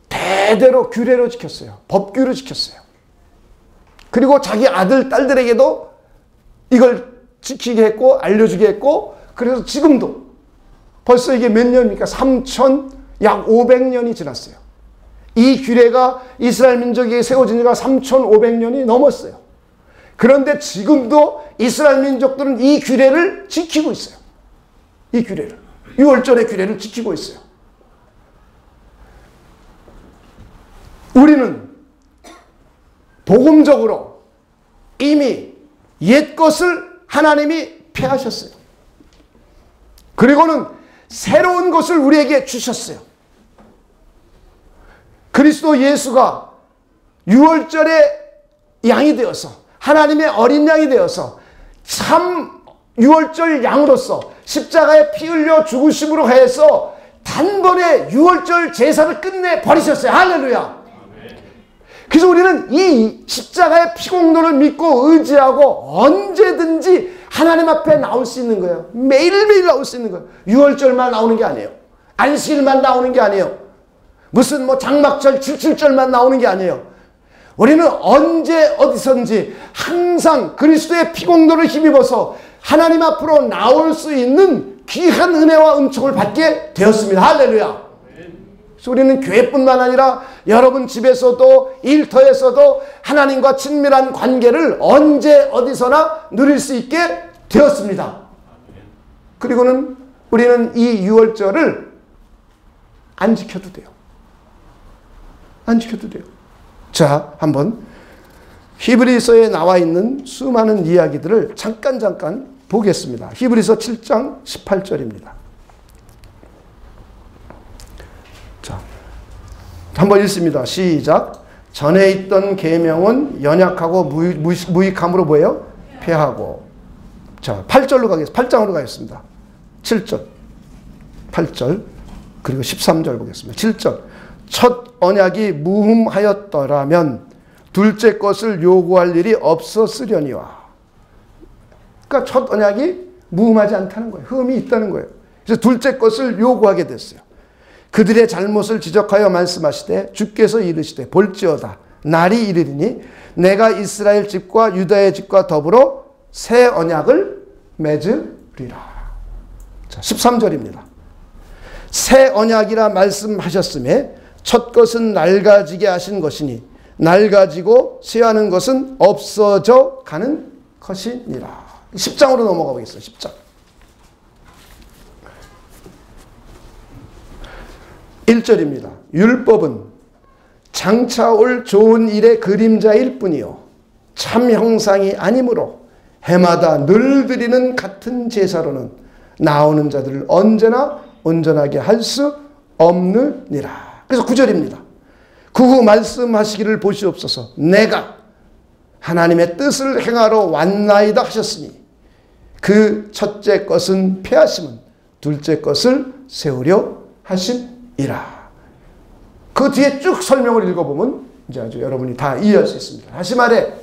대대로 규례로 지켰어요. 법규로 지켰어요. 그리고 자기 아들, 딸들에게도 이걸 지키게 했고 알려주게 했고 그래서 지금도 벌써 이게 몇 년입니까? 약 500년이 지났어요. 이 규례가 이스라엘 민족에게 세워진 지가 3500년이 넘었어요. 그런데 지금도 이스라엘 민족들은 이 규례를 지키고 있어요. 이 규례를. 유월절의 규례를 지키고 있어요. 우리는 복음적으로 이미 옛 것을 하나님이 폐하셨어요. 그리고는 새로운 것을 우리에게 주셨어요. 그리스도 예수가 유월절의 양이 되어서 하나님의 어린 양이 되어서 참 유월절 양으로서 십자가에 피 흘려 죽으심으로 해서 단번에 유월절 제사를 끝내 버리셨어요. 할렐루야. 그래서 우리는 이 십자가의 피공로를 믿고 의지하고 언제든지 하나님 앞에 나올 수 있는 거예요. 매일매일 나올 수 있는 거예요. 유월절만 나오는 게 아니에요. 안식일만 나오는 게 아니에요. 무슨 장막절, 칠칠절만 나오는 게 아니에요. 우리는 언제 어디선지 항상 그리스도의 피공로를 힘입어서 하나님 앞으로 나올 수 있는 귀한 은혜와 은총을 받게 되었습니다. 할렐루야. 그래서 우리는 교회뿐만 아니라 여러분 집에서도 일터에서도 하나님과 친밀한 관계를 언제 어디서나 누릴 수 있게 되었습니다. 그리고는 우리는 이 유월절을 안 지켜도 돼요. 안 지켜도 돼요. 자, 한번 히브리서에 나와 있는 수많은 이야기들을 잠깐 보겠습니다. 히브리서 7장 18절입니다. 자, 한번 읽습니다. 시작. 전에 있던 계명은 연약하고 무익함으로 뭐예요? 폐하고. 자, 8절로 가겠습니다. 8장으로 가겠습니다. 7절, 8절, 그리고 13절 보겠습니다. 7절. 첫 언약이 무흠하였더라면 둘째 것을 요구할 일이 없었으려니와. 그러니까 첫 언약이 무흠하지 않다는 거예요. 흠이 있다는 거예요. 그래서 둘째 것을 요구하게 됐어요. 그들의 잘못을 지적하여 말씀하시되 주께서 이르시되 볼지어다 날이 이르리니 내가 이스라엘 집과 유다의 집과 더불어 새 언약을 맺으리라. 자, 13절입니다. 새 언약이라 말씀하셨음에 첫 것은 낡아지게 하신 것이니 낡아지고 쇠하는 것은 없어져 가는 것이니라. 10장으로 넘어가 보겠습니다. 10장. 1절입니다. 율법은 장차 올 좋은 일의 그림자일 뿐이요 참 형상이 아니므로 해마다 늘 드리는 같은 제사로는 나오는 자들을 언제나 온전하게 할 수 없느니라. 그래서 9절입니다. 그 후 말씀하시기를 보시옵소서. 내가 하나님의 뜻을 행하러 왔나이다 하셨으니 그 첫째 것은 폐하심은 둘째 것을 세우려 하심이라. 그 뒤에 쭉 설명을 읽어보면 이제 아주 여러분이 다 이해할 수 있습니다. 다시 말해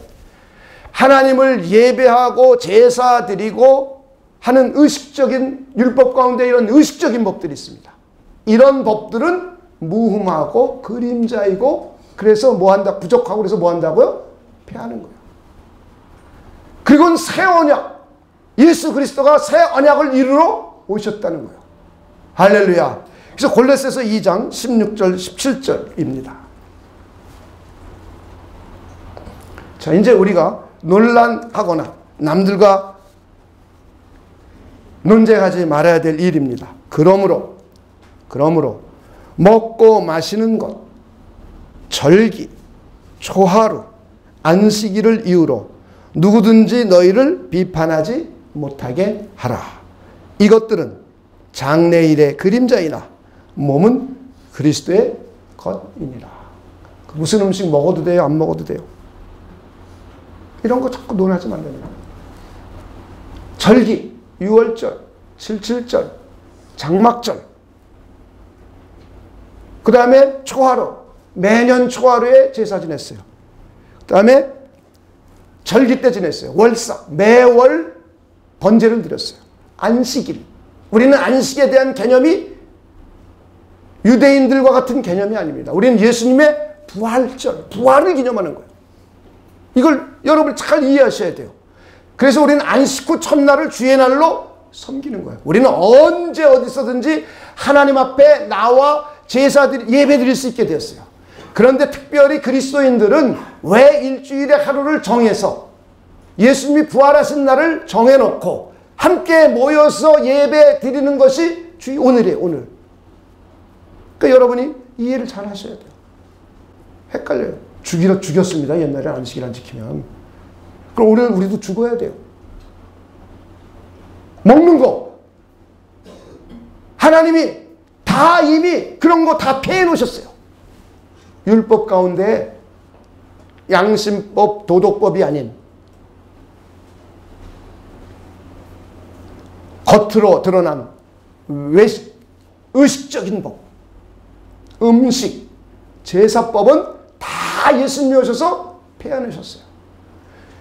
하나님을 예배하고 제사 드리고 하는 의식적인 율법 가운데 이런 의식적인 법들이 있습니다. 이런 법들은 무흠하고 그림자이고 그래서 뭐한다? 부족하고 그래서 뭐한다고요? 폐하는 거예요. 그리고는 새 언약, 예수 그리스도가 새 언약을 이루러 오셨다는 거예요. 할렐루야. 그래서 골로새서 2장 16절 17절입니다. 자, 이제 우리가 논란하거나 남들과 논쟁하지 말아야 될 일입니다. 그러므로 먹고 마시는 것, 절기, 초하루, 안식일을 이유로 누구든지 너희를 비판하지 못하게 하라. 이것들은 장래일의 그림자이나 몸은 그리스도의 것이니라. 무슨 음식 먹어도 돼요? 안 먹어도 돼요? 이런 거 자꾸 논하지 말라는 거예요. 절기, 6월절, 7.7절, 장막절, 그 다음에 초하루, 매년 초하루에 제사 지냈어요. 그 다음에 절기 때 지냈어요. 월삭, 매월 번제를 드렸어요. 안식일, 우리는 안식에 대한 개념이 유대인들과 같은 개념이 아닙니다. 우리는 예수님의 부활절, 부활을 기념하는 거예요. 이걸 여러분 잘 이해하셔야 돼요. 그래서 우리는 안식 후 첫날을 주의 날로 섬기는 거예요. 우리는 언제 어디서든지 하나님 앞에 나와 예배 드릴 수 있게 되었어요. 그런데 특별히 그리스도인들은 왜 일주일에 하루를 정해서 예수님이 부활하신 날을 정해놓고 함께 모여서 예배 드리는 것이 오늘이에요. 오늘. 그러니까 여러분이 이해를 잘 하셔야 돼요. 헷갈려요. 죽였습니다. 옛날에 안식일 안 지키면. 그럼 우리도 죽어야 돼요. 먹는 거. 하나님이 다 이미 그런 거 다 폐해 놓으셨어요. 율법 가운데 양심법, 도덕법이 아닌 겉으로 드러난 의식적인 법, 음식, 제사법은 다 예수님이 오셔서 폐해내셨어요.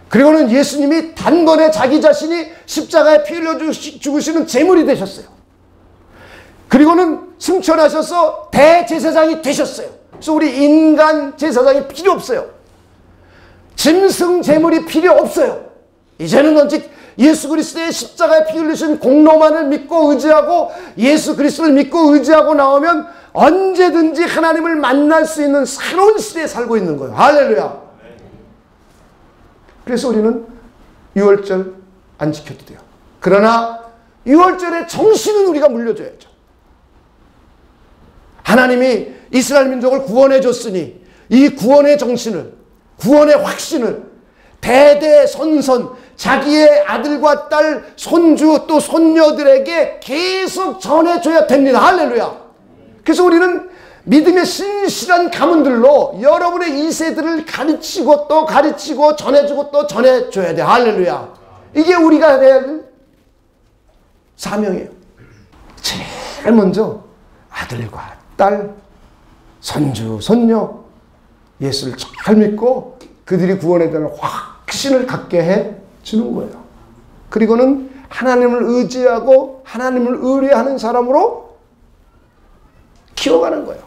그리고는 예수님이 단번에 자기 자신이 십자가에 피 흘려 죽으시는 제물이 되셨어요. 그리고는 승천하셔서 대제사장이 되셨어요. 그래서 우리 인간 제사장이 필요 없어요. 짐승 제물이 필요 없어요. 이제는 오직 예수 그리스도의 십자가에 피 흘리신 공로만을 믿고 의지하고 예수 그리스도를 믿고 의지하고 나오면 언제든지 하나님을 만날 수 있는 새로운 시대에 살고 있는 거예요. 할렐루야. 그래서 우리는 6월절 안 지켜도 돼요. 그러나 6월절의 정신은 우리가 물려줘야죠. 하나님이 이스라엘 민족을 구원해 줬으니 이 구원의 정신을, 구원의 확신을 대대손손 자기의 아들과 딸, 손주 또 손녀들에게 계속 전해줘야 됩니다. 할렐루야. 그래서 우리는 믿음의 신실한 가문들로 여러분의 2세들을 가르치고 또 가르치고 전해주고 또 전해줘야 돼. 할렐루야. 이게 우리가 해야 할 사명이에요. 제일 먼저 아들과 딸, 손주, 손녀 예수를 잘 믿고 그들이 구원에 대한 확신을 갖게 해 주는 거예요. 그리고는 하나님을 의지하고 하나님을 의뢰하는 사람으로 키워가는 거예요.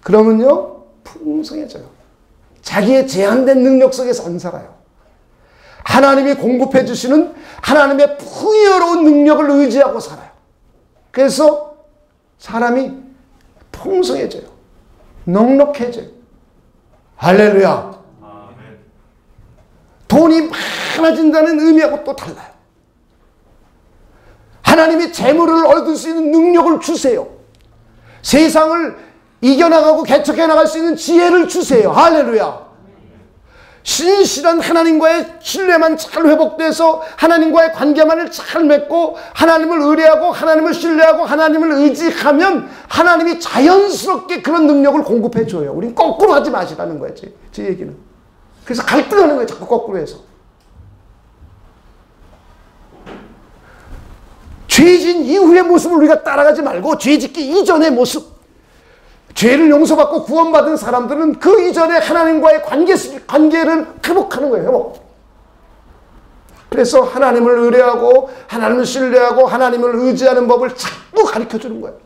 그러면요 풍성해져요. 자기의 제한된 능력 속에서 안 살아요. 하나님이 공급해 주시는 하나님의 풍요로운 능력을 의지하고 살아요. 그래서 사람이 풍성해져요. 넉넉해져요. 할렐루야. 돈이 많아진다는 의미하고 또 달라요. 하나님이 재물을 얻을 수 있는 능력을 주세요. 세상을 이겨나가고 개척해 나갈 수 있는 지혜를 주세요. 할렐루야. 신실한 하나님과의 신뢰만 잘 회복돼서 하나님과의 관계만을 잘 맺고 하나님을 의뢰하고 하나님을 신뢰하고 하나님을 의지하면 하나님이 자연스럽게 그런 능력을 공급해 줘요. 우린 거꾸로 하지 마시라는 거예요. 제 얘기는. 그래서 갈등하는 거예요. 자꾸 거꾸로 해서. 죄진 이후의 모습을 우리가 따라가지 말고 죄 짓기 이전의 모습. 죄를 용서받고 구원받은 사람들은 그 이전에 하나님과의 관계를 회복하는 거예요. 회복. 그래서 하나님을 의뢰하고 하나님을 신뢰하고 하나님을 의지하는 법을 자꾸 가르쳐주는 거예요.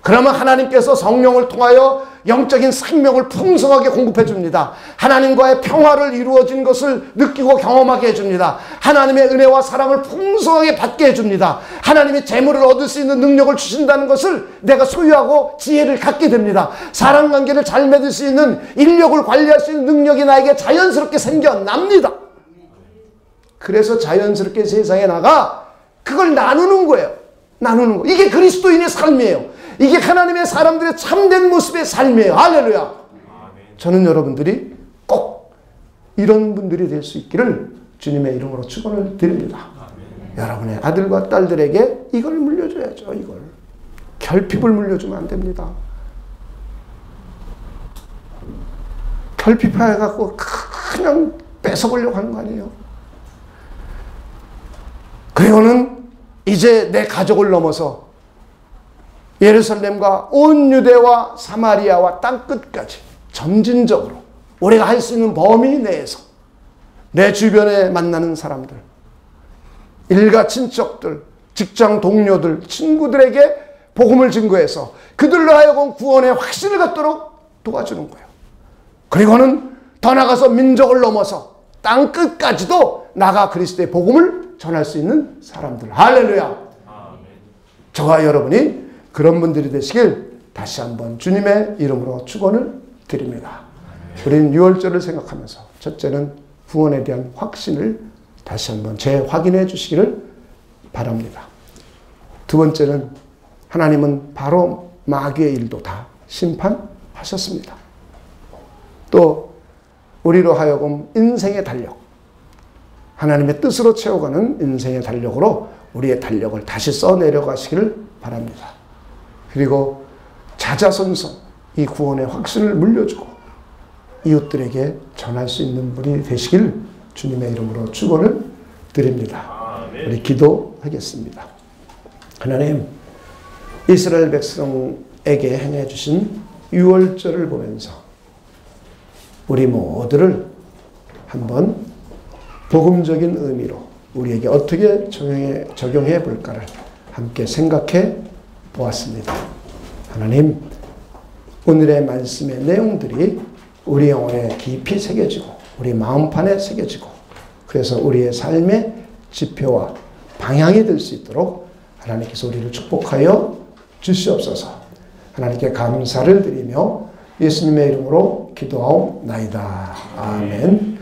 그러면 하나님께서 성령을 통하여 영적인 생명을 풍성하게 공급해 줍니다. 하나님과의 평화를 이루어진 것을 느끼고 경험하게 해줍니다. 하나님의 은혜와 사랑을 풍성하게 받게 해줍니다. 하나님이 재물을 얻을 수 있는 능력을 주신다는 것을 내가 소유하고 지혜를 갖게 됩니다. 사람관계를 잘 맺을 수 있는, 인력을 관리할 수 있는 능력이 나에게 자연스럽게 생겨납니다. 그래서 자연스럽게 세상에 나가 그걸 나누는 거예요. 나누는 거. 이게 그리스도인의 삶이에요. 이게 하나님의 사람들의 참된 모습의 삶이에요. 할렐루야. 저는 여러분들이 꼭 이런 분들이 될 수 있기를 주님의 이름으로 축원을 드립니다. 여러분의 아들과 딸들에게 이걸 물려줘야죠. 이걸. 결핍을 물려주면 안 됩니다. 결핍해갖고 그냥 뺏어보려고 하는 거 아니에요. 그리고는 이제 내 가족을 넘어서 예루살렘과 온 유대와 사마리아와 땅끝까지 점진적으로 우리가 할 수 있는 범위 내에서 내 주변에 만나는 사람들, 일가 친척들, 직장 동료들, 친구들에게 복음을 증거해서 그들로 하여금 구원의 확신을 갖도록 도와주는 거예요. 그리고는 더 나가서 민족을 넘어서 땅끝까지도 나가 그리스도의 복음을 전할 수 있는 사람들. 할렐루야. 저와 여러분이 그런 분들이 되시길 다시 한번 주님의 이름으로 축원을 드립니다. 우리는 6월절을 생각하면서 첫째는 구원에 대한 확신을 다시 한번 재확인해 주시기를 바랍니다. 두 번째는 하나님은 바로 마귀의 일도 다 심판하셨습니다. 또 우리로 하여금 인생의 달력, 하나님의 뜻으로 채워가는 인생의 달력으로 우리의 달력을 다시 써내려가시기를 바랍니다. 그리고 자자손손 이 구원의 확신을 물려주고 이웃들에게 전할 수 있는 분이 되시길 주님의 이름으로 축원을 드립니다. 우리 기도하겠습니다. 하나님, 이스라엘 백성에게 행해 주신 유월절을 보면서 우리 모두를 한번 복음적인 의미로 우리에게 어떻게 적용해 볼까를 함께 생각해 보았습니다. 하나님, 오늘의 말씀의 내용들이 우리 영혼에 깊이 새겨지고 우리 마음판에 새겨지고 그래서 우리의 삶의 지표와 방향이 될 수 있도록 하나님께서 우리를 축복하여 주시옵소서. 하나님께 감사를 드리며 예수님의 이름으로 기도하옵나이다. 아멘.